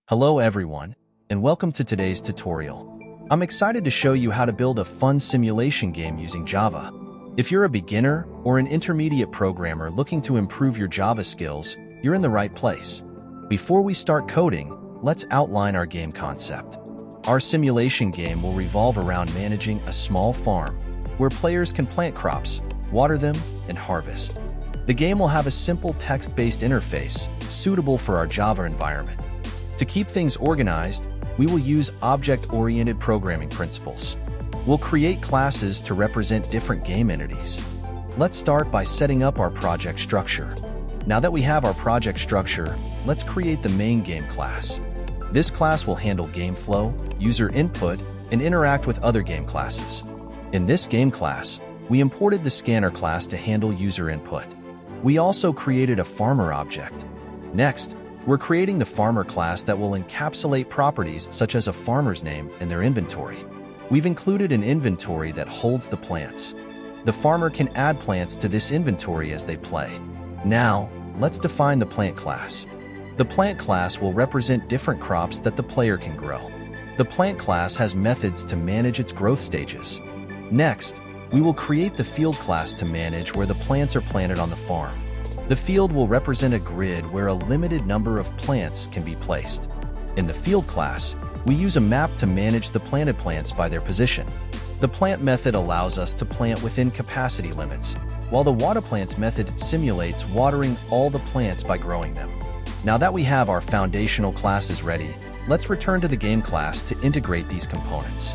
Hello everyone, and welcome to today's tutorial. I'm excited to show you how to build a fun simulation game using Java. If you're a beginner or an intermediate programmer looking to improve your Java skills, you're in the right place. Before we start coding, let's outline our game concept. Our simulation game will revolve around managing a small farm where players can plant crops, water them, and harvest. The game will have a simple text-based interface suitable for our Java environment. To keep things organized, we will use object-oriented programming principles. We'll create classes to represent different game entities. Let's start by setting up our project structure. Now that we have our project structure, let's create the main game class. This class will handle game flow, user input, and interact with other game classes. In this game class, we imported the scanner class to handle user input. We also created a farmer object. Next, we're creating the farmer class that will encapsulate properties such as a farmer's name and their inventory. We've included an inventory that holds the plants. The farmer can add plants to this inventory as they play. Now, let's define the plant class. The plant class will represent different crops that the player can grow. The plant class has methods to manage its growth stages. Next, we will create the field class to manage where the plants are planted on the farm. The field will represent a grid where a limited number of plants can be placed. In the field class, we use a map to manage the planted plants by their position. The plant method allows us to plant within capacity limits, while the water plants method simulates watering all the plants by growing them. Now that we have our foundational classes ready, let's return to the game class to integrate these components.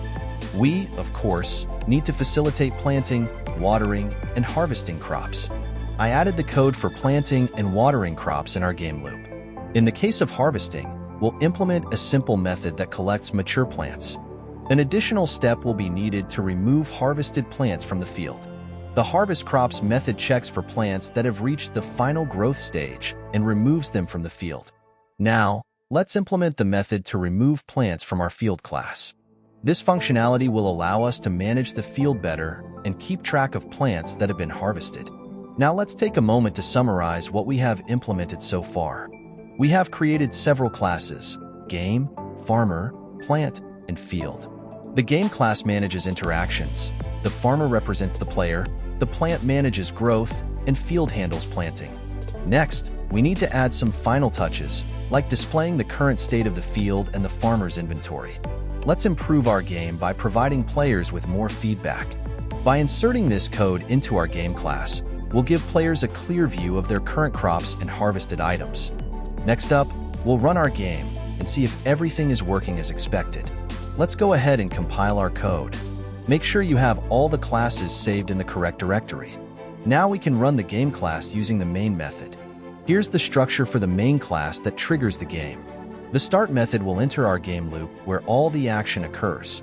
We, of course, need to facilitate planting, watering, and harvesting crops. I added the code for planting and watering crops in our game loop. In the case of harvesting, we'll implement a simple method that collects mature plants. An additional step will be needed to remove harvested plants from the field. The harvest crops method checks for plants that have reached the final growth stage and removes them from the field. Now, let's implement the method to remove plants from our field class. This functionality will allow us to manage the field better and keep track of plants that have been harvested. Now let's take a moment to summarize what we have implemented so far. We have created several classes: game, farmer, plant, and field. The game class manages interactions. The farmer represents the player, the plant manages growth, and field handles planting. Next, we need to add some final touches, like displaying the current state of the field and the farmer's inventory. Let's improve our game by providing players with more feedback. By inserting this code into our game class, we'll give players a clear view of their current crops and harvested items. Next up, we'll run our game and see if everything is working as expected. Let's go ahead and compile our code. Make sure you have all the classes saved in the correct directory. Now we can run the game class using the main method. Here's the structure for the main class that triggers the game. The start method will enter our game loop where all the action occurs.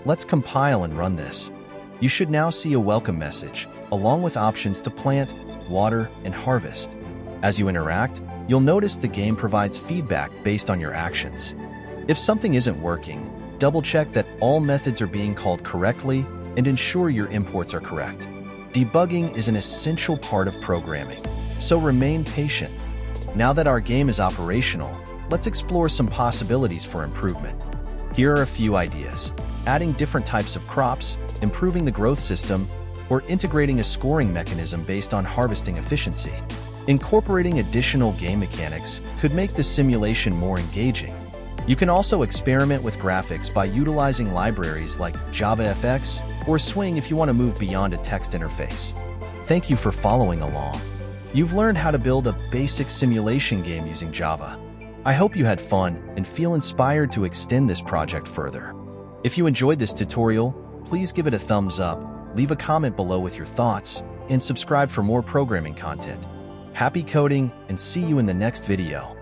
Let's compile and run this. You should now see a welcome message, along with options to plant, water, and harvest. As you interact, you'll notice the game provides feedback based on your actions. If something isn't working, double-check that all methods are being called correctly and ensure your imports are correct. Debugging is an essential part of programming, so remain patient. Now that our game is operational, let's explore some possibilities for improvement. Here are a few ideas: adding different types of crops, improving the growth system, or integrating a scoring mechanism based on harvesting efficiency. Incorporating additional game mechanics could make the simulation more engaging. You can also experiment with graphics by utilizing libraries like JavaFX or Swing if you want to move beyond a text interface. Thank you for following along. You've learned how to build a basic simulation game using Java. I hope you had fun and feel inspired to extend this project further. If you enjoyed this tutorial, please give it a thumbs up, leave a comment below with your thoughts, and subscribe for more programming content. Happy coding, and see you in the next video.